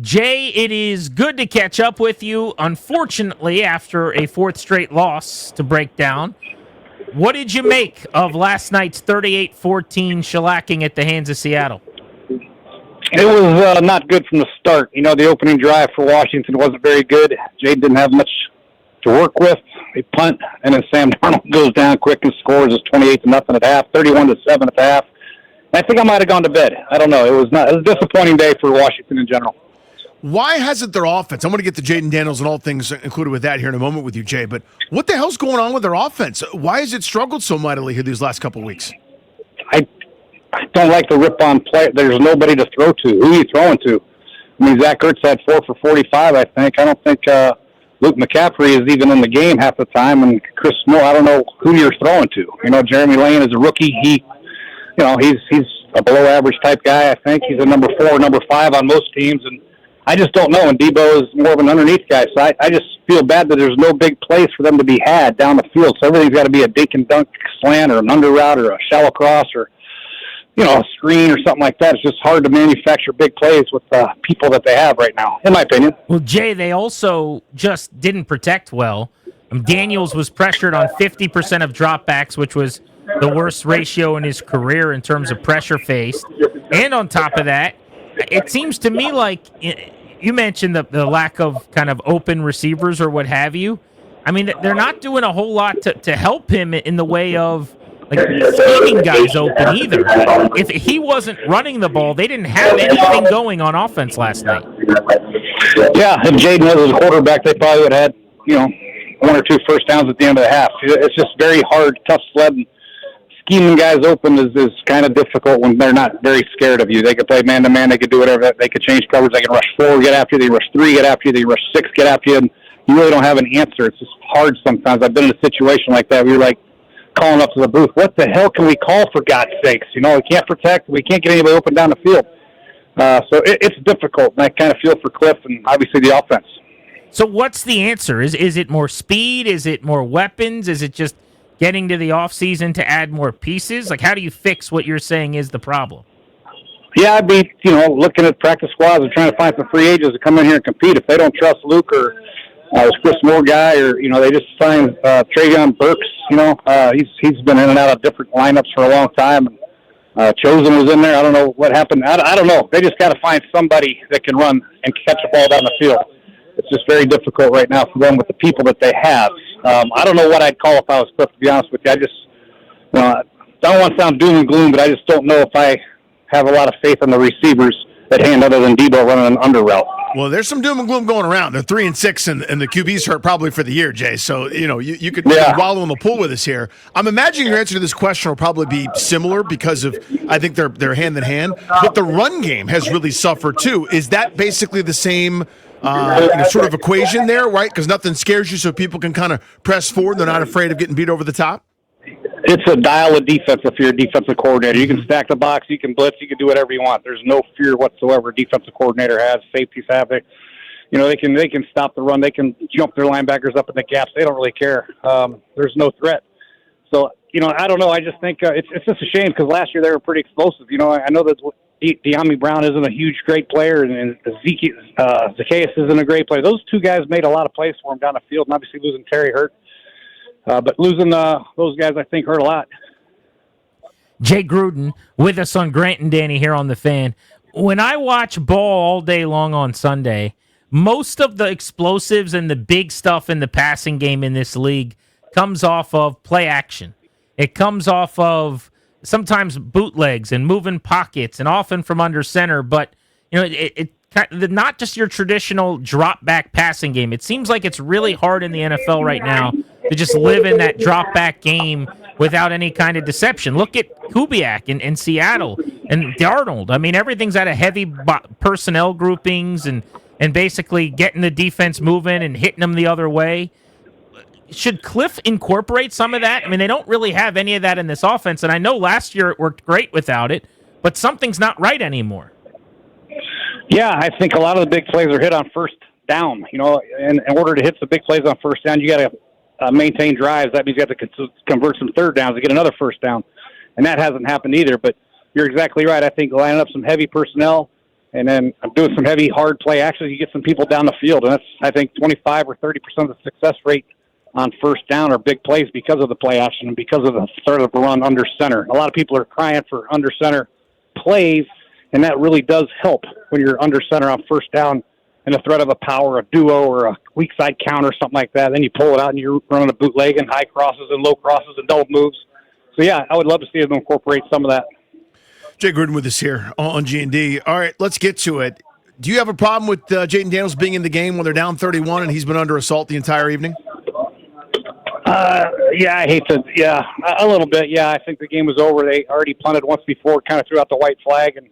Jay, it is good to catch up with you. Unfortunately, after a fourth straight loss to break down, what did you make of last night's 38-14 shellacking at the hands of Seattle? It was not good from the start. You know, the opening drive for Washington wasn't very good. Jayden didn't have much to work with. They punt, and then Sam Darnold goes down quick and scores. It's 28-0 at half, 31-7 at the half. And I think I might have gone to bed. I don't know. It was a disappointing day for Washington in general. Why hasn't their offense? I'm going to get to Jayden Daniels and all things included with that here in a moment with you, Jay. But what the hell's going on with their offense? Why has it struggled so mightily here these last couple of weeks? I don't like to rip on play. There's nobody to throw to. Who are you throwing to? I mean, Zach Ertz had 4 for 45, I think. I don't think Luke McCaffrey is even in the game half the time. And Chris Moore, I don't know who you're throwing to. You know, Jeremy Lane is a rookie. He's a below-average type guy, I think. He's a number 4, number 5 on most teams. And I just don't know. And Debo is more of an underneath guy. So I just feel bad that there's no big plays for them to be had down the field. So everything's got to be a dink and dunk slant or an under route or a shallow cross or a screen or something like that. It's just hard to manufacture big plays with the people that they have right now, in my opinion. Well, Jay, they also just didn't protect well. Daniels was pressured on 50% of dropbacks, which was the worst ratio in his career in terms of pressure faced. And on top of that, it seems to me like you mentioned the lack of kind of open receivers or what have you. I mean, they're not doing a whole lot to help him in the way of scheming guys open either. If he wasn't running the ball, they didn't have anything going on offense last night. Yeah, if Jayden was a quarterback, they probably would have had, 1 or 2 first downs at the end of the half. It's just very hard, tough sled. Scheming guys open is kind of difficult when they're not very scared of you. They could play man-to-man. They could do whatever. They could change coverage. They can rush 4, get after you. They rush 3, get after you. They rush 6, get after you. And you really don't have an answer. It's just hard sometimes. I've been in a situation like that where you're like, calling up to the booth, what the hell can we call for God's sakes? We can't protect. We can't get anybody open down the field. So it's difficult. And I kind of feel for Cliff and obviously the offense. So what's the answer? Is it more speed? Is it more weapons? Is it just getting to the offseason to add more pieces? Like, how do you fix what you're saying is the problem? Yeah, I'd be, looking at practice squads and trying to find some free agents to come in here and compete. If they don't trust Luke or this Chris Moore guy, or they just signed Travion Burks. He's been in and out of different lineups for a long time. Chosen was in there. I don't know what happened. I don't know. They just got to find somebody that can run and catch the ball down the field. It's just very difficult right now for them with the people that they have. I don't know what I'd call if I was Cliff, to be honest with you. I just I don't want to sound doom and gloom, but I just don't know if I have a lot of faith in the receivers at hand other than Debo running an under route. Well, there's some doom and gloom going around. They're 3-6, and the QB's hurt probably for the year, Jay. So, you could wallow in the pool with us here. I'm imagining your answer to this question will probably be similar because of, I think they're hand in hand. But the run game has really suffered too. Is that basically the same sort of equation there, right? Because nothing scares you, so people can kind of press forward. They're not afraid of getting beat over the top? It's a dial of defense if you're a defensive coordinator. You can stack the box, you can blitz, you can do whatever you want. There's no fear whatsoever defensive coordinator has. Safeties have it. They can stop the run. They can jump their linebackers up in the gaps. They don't really care. There's no threat. So, I don't know. I just think it's just a shame because last year they were pretty explosive. I know that De'Ami Brown isn't a huge, great player, and Zacchaeus isn't a great player. Those two guys made a lot of plays for him down the field, and obviously losing Terry hurt. But losing those guys, I think, hurt a lot. Jay Gruden with us on Grant and Danny here on The Fan. When I watch ball all day long on Sunday, most of the explosives and the big stuff in the passing game in this league comes off of play action. It comes off of sometimes bootlegs and moving pockets and often from under center. But, not just your traditional drop back passing game. It seems like it's really hard in the NFL right now to just live in that drop back game without any kind of deception. Look at Kubiak in Seattle and Darnold. I mean, everything's out of heavy personnel groupings and basically getting the defense moving and hitting them the other way. Should Cliff incorporate some of that? I mean, they don't really have any of that in this offense, and I know last year it worked great without it, but something's not right anymore. Yeah, I think a lot of the big plays are hit on first down. In order to hit the big plays on first down, you got to maintain drives. That means you have to convert some third downs to get another first down, and that hasn't happened either. But you're exactly right. I think lining up some heavy personnel, and then doing some heavy, hard play action, you get some people down the field. And that's, I think, 25 or 30% of the success rate on first down are big plays because of the play action and because of the threat of the run under center. A lot of people are crying for under center plays, and that really does help when you're under center on first down and the threat of a power, a duo, or a weak side counter or something like that. Then you pull it out and you're running a bootleg and high crosses and low crosses and double moves. So, yeah, I would love to see them incorporate some of that. Jay Gruden with us here on G&D. All right, let's get to it. Do you have a problem with Jayden Daniels being in the game when they're down 31 and he's been under assault the entire evening? Yeah, I hate to. Yeah, a little bit. Yeah, I think the game was over. They already punted once before, kind of threw out the white flag, and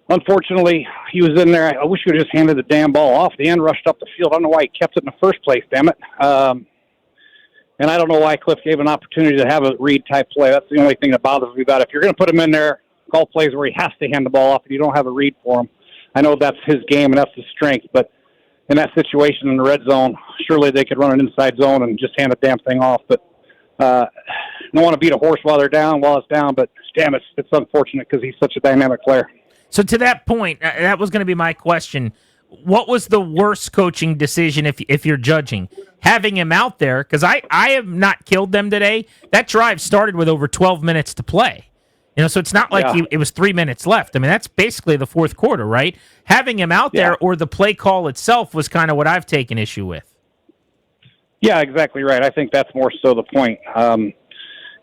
unfortunately, he was in there. I wish we would have just handed the damn ball off. The end rushed up the field. I don't know why he kept it in the first place, damn it. And I don't know why Cliff gave an opportunity to have a read type play. That's the only thing that bothers me about it. If you're going to put him in there, call plays where he has to hand the ball off and you don't have a read for him. I know that's his game and that's his strength, but in that situation in the red zone, surely they could run an inside zone and just hand the damn thing off. But I don't want to beat a horse while it's down, but damn, it's unfortunate because he's such a dynamic player. So to that point, that was going to be my question. What was the worst coaching decision if you're judging? Having him out there, because I have not killed them today. That drive started with over 12 minutes to play. So it's not like it was 3 minutes left. I mean, that's basically the fourth quarter, right? Having him out there or the play call itself was kind of what I've taken issue with. Yeah, exactly right. I think that's more so the point.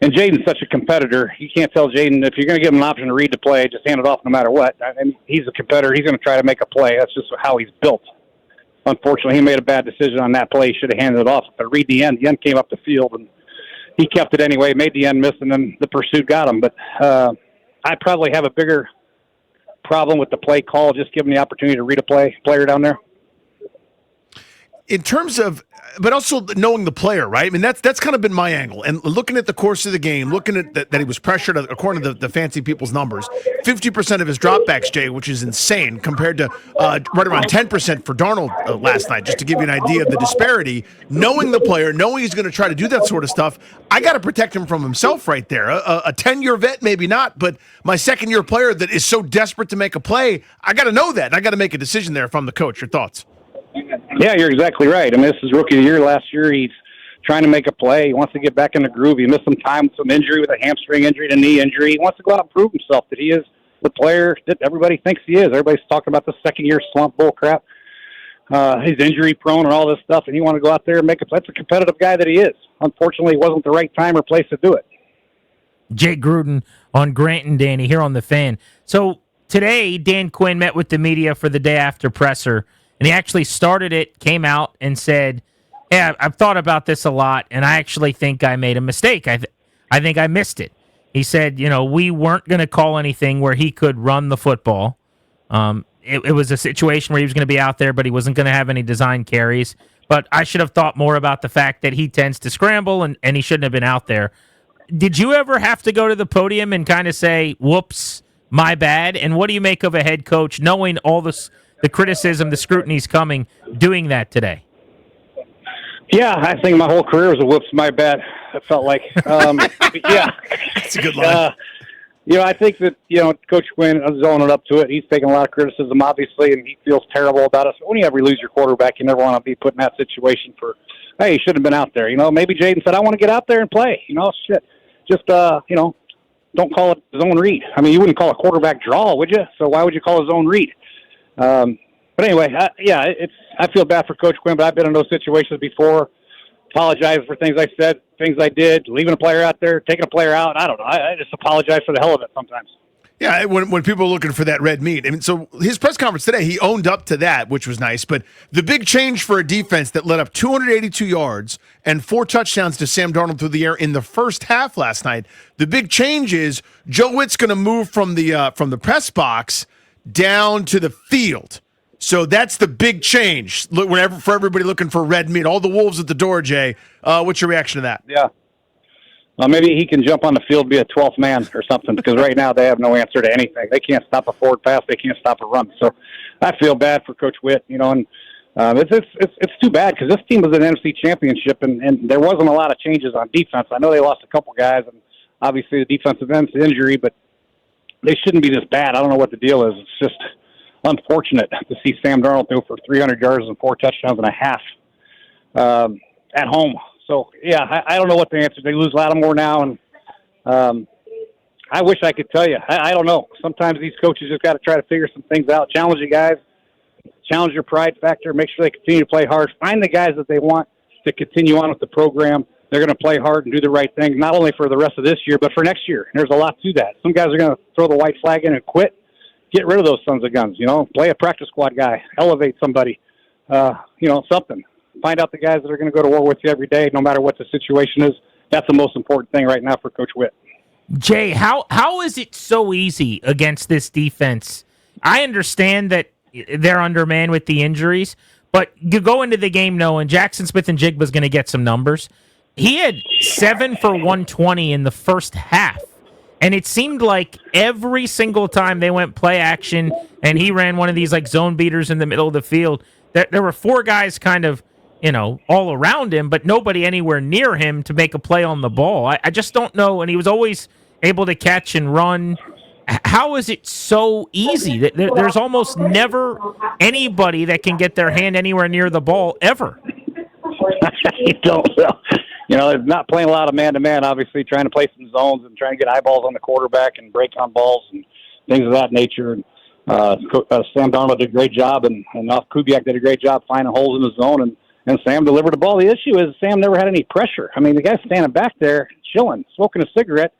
And Jayden's such a competitor. You can't tell Jayden, if you're going to give him an option to read the play, just hand it off no matter what. I mean, he's a competitor. He's going to try to make a play. That's just how he's built. Unfortunately, he made a bad decision on that play. He should have handed it off. But read the end came up the field, and he kept it anyway, made the end miss, and then the pursuit got him. But I probably have a bigger problem with the play call, just giving the opportunity to read a player down there. In terms of, but also knowing the player, right? I mean, that's kind of been my angle. And looking at the course of the game, looking at that he was pressured, according to the fancy people's numbers, 50% of his dropbacks, Jay, which is insane, compared to right around 10% for Darnold last night, just to give you an idea of the disparity. Knowing the player, knowing he's going to try to do that sort of stuff, I got to protect him from himself right there. A 10-year vet, maybe not, but my second-year player that is so desperate to make a play, I got to know that. I got to make a decision there if I'm the coach. Your thoughts? Yeah, you're exactly right. I mean, this is rookie of the year. Last year, he's trying to make a play. He wants to get back in the groove. He missed some time with some injury, with a hamstring injury, and a knee injury. He wants to go out and prove himself that he is the player that everybody thinks he is. Everybody's talking about the second-year slump bull crap. He's injury-prone and all this stuff, and he wants to go out there and make a play. That's a competitive guy that he is. Unfortunately, it wasn't the right time or place to do it. Jay Gruden on Grant and Danny here on The Fan. So today, Dan Quinn met with the media for the day after presser, and he actually started it, came out, and said, "Yeah, I've thought about this a lot, and I actually think I made a mistake. I think I missed it." He said, we weren't going to call anything where he could run the football. It was a situation where he was going to be out there, but he wasn't going to have any design carries. But I should have thought more about the fact that he tends to scramble, and he shouldn't have been out there. Did you ever have to go to the podium and kind of say, whoops, my bad? And what do you make of a head coach knowing all this, the criticism, the scrutiny's coming, doing that today? Yeah, I think my whole career was a whoops, my bad. It felt like, yeah. That's a good line. I think that, Coach Quinn is owning up to it. He's taking a lot of criticism, obviously, and he feels terrible about it. So when you ever lose your quarterback, you never want to be put in that situation for, hey, he shouldn't have been out there. Maybe Jayden said, I want to get out there and play. Shit. Just, don't call it zone read. I mean, you wouldn't call a quarterback draw, would you? So why would you call a zone read? But anyway, I feel bad for Coach Quinn, but I've been in those situations before. Apologize for things I said, things I did, leaving a player out there, taking a player out. I don't know. I just apologize for the hell of it sometimes. Yeah, when people are looking for that red meat. I mean, so his press conference today, he owned up to that, which was nice. But the big change for a defense that led up 282 yards and 4 touchdowns to Sam Darnold through the air in the first half last night, the big change is Joe Witt's going to move from the press box down to the field. So that's the big change. Look, for everybody looking for red meat, all the wolves at the door, Jay. What's your reaction to that? Yeah. Well, maybe he can jump on the field, be a 12th man or something, because right now they have no answer to anything. They can't stop a forward pass. They can't stop a run. So I feel bad for Coach Witt, and it's too bad because this team was an NFC championship, and there wasn't a lot of changes on defense. I know they lost a couple guys, and obviously the defensive end's injury, but they shouldn't be this bad. I don't know what the deal is. It's just unfortunate to see Sam Darnold throw for 300 yards and 4 touchdowns and a half at home. So, yeah, I don't know what the answer is. They lose Lattimore now, and I wish I could tell you. I don't know. Sometimes these coaches just got to try to figure some things out, challenge the guys, challenge your pride factor, make sure they continue to play hard, find the guys that they want to continue on with the program. They're going to play hard and do the right thing, not only for the rest of this year, but for next year. And there's a lot to that. Some guys are going to throw the white flag in and quit. Get rid of those sons of guns, play a practice squad guy, elevate somebody, something. Find out the guys that are going to go to war with you every day, no matter what the situation is. That's the most important thing right now for Coach Witt. Jay, how is it so easy against this defense? I understand that they're undermanned with the injuries, but you go into the game knowing Jackson Smith-Njigba's going to get some numbers. He had 7 for 120 in the first half. And it seemed like every single time they went play action and he ran one of these like zone beaters in the middle of the field, there were 4 guys kind of, all around him, but nobody anywhere near him to make a play on the ball. I just don't know. And he was always able to catch and run. How is it so easy? There's almost never anybody that can get their hand anywhere near the ball ever. You don't know. They're not playing a lot of man-to-man, obviously, trying to play some zones and trying to get eyeballs on the quarterback and break on balls and things of that nature. And Sam Darnold did a great job, and Kubiak did a great job finding holes in the zone, and Sam delivered the ball. The issue is Sam never had any pressure. I mean, the guy's standing back there, chilling, smoking a cigarette,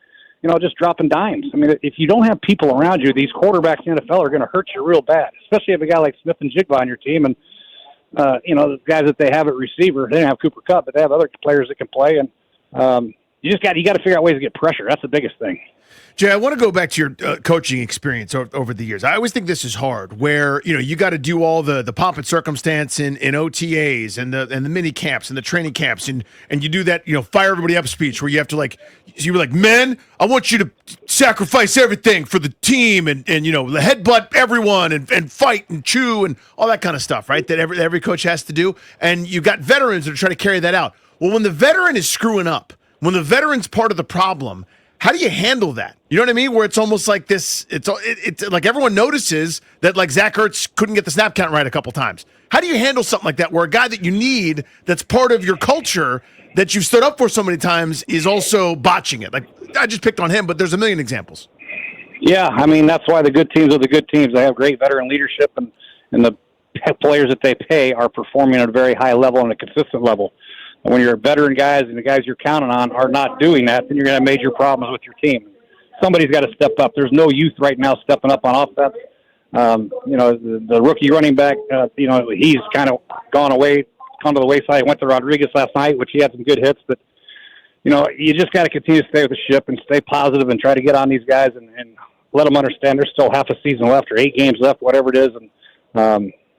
just dropping dimes. I mean, if you don't have people around you, these quarterbacks in the NFL are going to hurt you real bad, especially if a guy like Smith-Njigba on your team. And the guys that they have at receiver, they don't have Cooper Kupp, but they have other players that can play. And you got to figure out ways to get pressure. That's the biggest thing. Jay, I want to go back to your coaching experience over the years. I always think this is hard, where you got to do all the pomp and circumstance in OTAs and the mini camps and the training camps, and you do that fire everybody up speech where you have to you were like, men, I want you to sacrifice everything for the team and headbutt everyone and fight and chew and all that kind of stuff, right? That every coach has to do, and you've got veterans that are trying to carry that out. Well, when the veteran is screwing up, when the veteran's part of the problem, how do you handle that? You know what I mean? Where it's almost like this, it's like everyone notices that like Zach Ertz couldn't get the snap count right a couple times. How do you handle something like that where a guy that you need that's part of your culture that you've stood up for so many times is also botching it? Like, I just picked on him, but there's a million examples. Yeah, I mean, that's why the good teams are the good teams. They have great veteran leadership, and the players that they pay are performing at a very high level and a consistent level. And when you're veteran guys and the guys you're counting on are not doing that, then you're going to have major problems with your team. Somebody's got to step up. There's no youth right now stepping up on offense. The rookie running back, he's kind of gone to the wayside. Went to Rodriguez last night, which he had some good hits. But, you just got to continue to stay with the ship and stay positive and try to get on these guys and let them understand there's still half a season left or 8 games left, whatever it is. And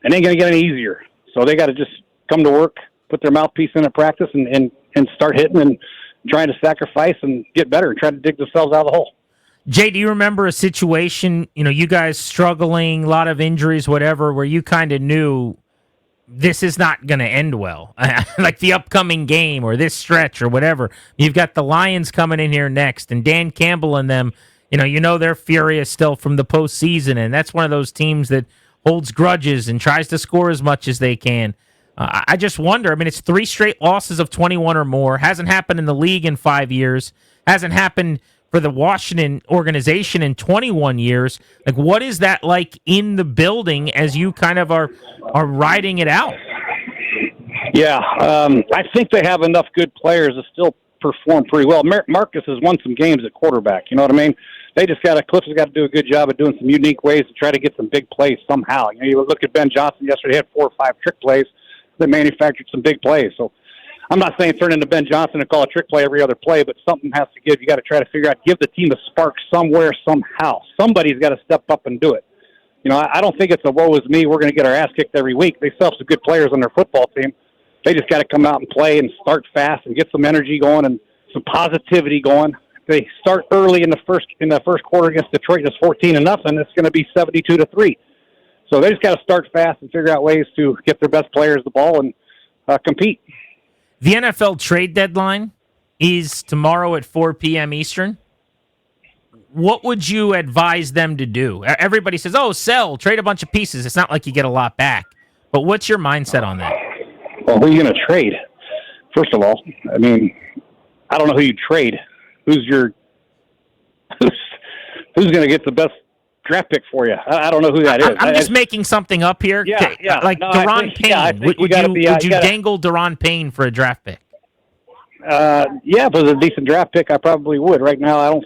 it ain't going to get any easier. So they got to just come to work, put their mouthpiece in at practice and start hitting and trying to sacrifice and get better and try to dig themselves out of the hole. Jay, do you remember a situation, you guys struggling, a lot of injuries, whatever, where you kind of knew this is not going to end well? Like the upcoming game or this stretch or whatever. You've got the Lions coming in here next, and Dan Campbell and them, they're furious still from the postseason, and that's one of those teams that holds grudges and tries to score as much as they can. I just wonder, it's 3 straight losses of 21 or more. Hasn't happened in the league in 5 years. Hasn't happened for the Washington organization in 21 years. Like, what is that like in the building as you kind of are riding it out? Yeah, I think they have enough good players to still perform pretty well. Marcus has won some games at quarterback. You know what I mean? Cliff has got to do a good job of doing some unique ways to try to get some big plays somehow. You look at Ben Johnson yesterday, he had 4 or 5 trick plays that manufactured some big plays. So I'm not saying turn into Ben Johnson and call a trick play every other play, but something has to give. You got to try to figure out, give the team a spark somewhere, somehow. Somebody's got to step up and do it. I don't think it's a woe is me, we're going to get our ass kicked every week. They still have some good players on their football team. They just got to come out and play and start fast and get some energy going and some positivity going. If they start early in the first quarter against Detroit, and it's 14-0. It's going to be 72-3. So they just got to start fast and figure out ways to get their best players the ball and compete. The NFL trade deadline is tomorrow at 4 p.m. Eastern. what would you advise them to do? Everybody says, "Oh, sell, trade a bunch of pieces." It's not like you get a lot back. But what's your mindset on that? Well, who are you going to trade? First of all, I mean, I don't know who you trade. Who's going to get the best draft pick for you? I don't know who that is. I'm just making something up here. Yeah. Like No, Deron Payne. I think Would you dangle Deron Payne for a draft pick? Yeah, if it was a decent draft pick, I probably would. Right now, I don't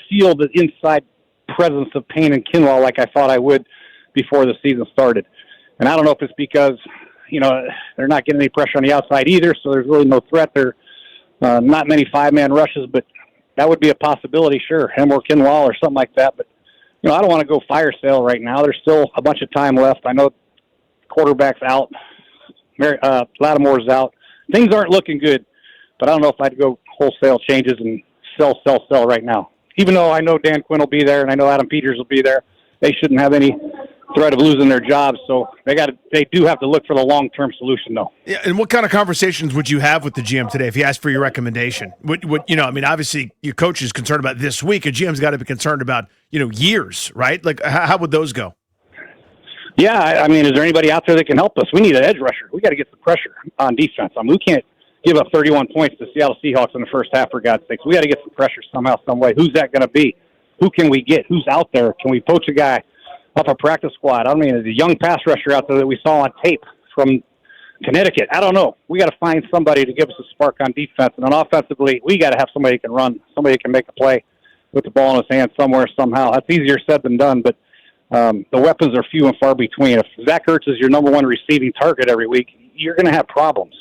feel the inside presence of Payne and Kinlaw like I thought I would before the season started. And I don't know if it's because, they're not getting any pressure on the outside either, so there's really no threat there. Not many five-man rushes, but that would be a possibility, sure. Him or Kinlaw or something like that. But, I don't want to go fire sale right now. There's still a bunch of time left. I know quarterback's out. Lattimore's out. Things aren't looking good. But I don't know if I'd go wholesale changes and sell right now. Even though I know Dan Quinn will be there and I know Adam Peters will be there, they shouldn't have any threat of losing their jobs. So they do have to look for the long-term solution, though. Yeah, and what kind of conversations would you have with the GM today if he asked for your recommendation? Obviously your coach is concerned about this week. A GM's got to be concerned about, years, right? Like, how would those go? Yeah, I mean, is there anybody out there that can help us? We need an edge rusher. We got to get some pressure on defense. I mean, we can't give up 31 points to Seattle Seahawks in the first half, for God's sakes. We got to get some pressure somehow, some way. Who's that going to be? Who can we get? Who's out there? Can we poach a guy off a practice squad? I mean, there's a young pass rusher out there that we saw on tape from Connecticut. I don't know. We got to find somebody to give us a spark on defense. And then offensively, we got to have somebody who can run, somebody who can make a play with the ball in his hand somewhere, somehow. That's easier said than done, but the weapons are few and far between. If Zach Ertz is your number one receiving target every week, you're going to have problems.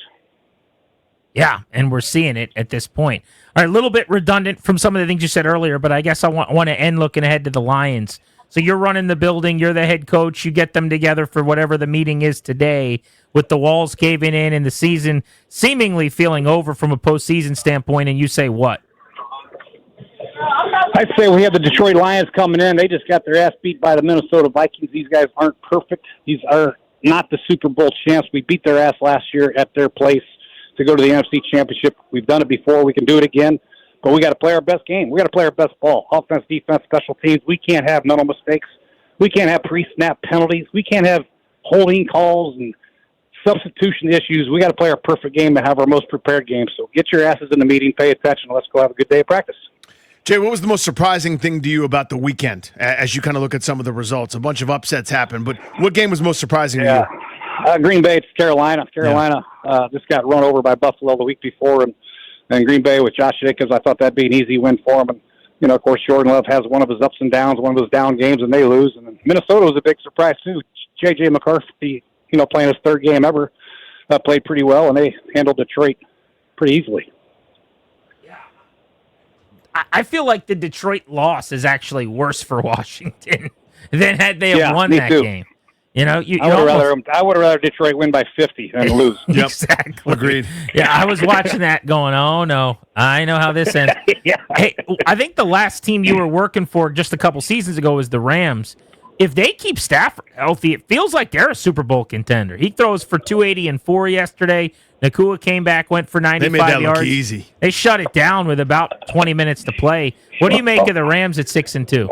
Yeah, and we're seeing it at this point. All right, a little bit redundant from some of the things you said earlier, but I guess I want to end looking ahead to the Lions. So you're running the building, you're the head coach, you get them together for whatever the meeting is today with the walls caving in and the season seemingly feeling over from a postseason standpoint, and you say what? I'd say we have the Detroit Lions coming in. They just got their ass beat by the Minnesota Vikings. These guys aren't perfect. These are not the Super Bowl champs. We beat their ass last year at their place to go to the NFC Championship. We've done it before. We can do it again. But we got to play our best game. We got to play our best ball. Offense, defense, special teams. We can't have mental mistakes. We can't have pre-snap penalties. We can't have holding calls and substitution issues. We got to play our perfect game and have our most prepared game. So get your asses in the meeting, pay attention, and let's go have a good day of practice. Jay, what was the most surprising thing to you about the weekend as you kind of look at some of the results? A bunch of upsets happened, but what game was most surprising to you? Green Bay to Carolina. Carolina just got run over by Buffalo the week before, and Green Bay with Josh Jacobs, I thought that'd be an easy win for him. And, of course, Jordan Love has one of his ups and downs, one of his down games, and they lose. And then Minnesota was a big surprise, too. J.J. McCarthy, playing his third game ever, played pretty well, and they handled Detroit pretty easily. I feel like the Detroit loss is actually worse for Washington than had they have won that game. I would rather Detroit win by 50 than lose. Yep. Exactly. Agreed. Yeah, I was watching that going, oh, no, I know how this ends. Yeah. Hey, I think the last team you were working for just a couple seasons ago was the Rams. If they keep Stafford healthy, it feels like they're a Super Bowl contender. He throws for 280 and 4 yesterday. Nakua came back, went for 95 yards. They made that yards. look easy. They shut it down with about 20 minutes to play. What do you make of the Rams at 6-2?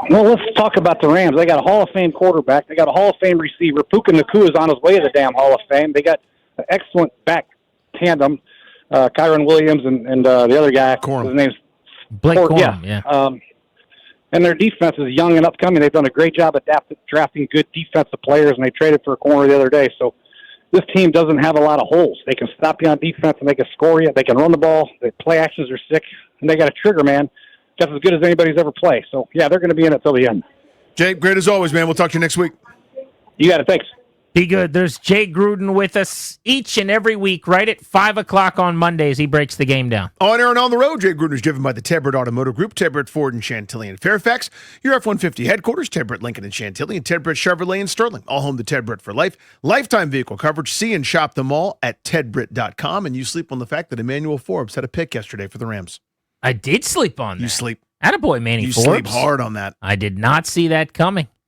Well, let's talk about the Rams. They got a Hall of Fame quarterback. They got a Hall of Fame receiver. Puka Nakua is on his way to the damn Hall of Fame. They got an excellent back tandem, Kyron Williams and the other guy. Corum. His name's Blake Corum, yeah. And their defense is young and upcoming. They've done a great job at drafting good defensive players, and they traded for a corner the other day. So this team doesn't have a lot of holes. They can stop you on defense, and they can score you. They can run the ball. Their play actions are sick, and they got a trigger man just as good as anybody's ever played. So, yeah, they're going to be in it till the end. Jay, great as always, man. We'll talk to you next week. You got it. Thanks. Be good. There's Jay Gruden with us each and every week, right at 5 o'clock on Mondays. He breaks the game down. On air and on the road, Jay Gruden is driven by the Ted Britt Automotive Group, Ted Britt Ford in Chantilly and Fairfax, your F-150 headquarters, Ted Britt Lincoln in Chantilly, and Ted Britt Chevrolet in Sterling. All home to Ted Britt for life. Lifetime vehicle coverage. See and shop them all at tedbritt.com. And you sleep on the fact that Emmanuel Forbes had a pick yesterday for the Rams. I did sleep on that. You sleep. Attaboy, Manny You Forbes. sleep hard on that. I did not see that coming.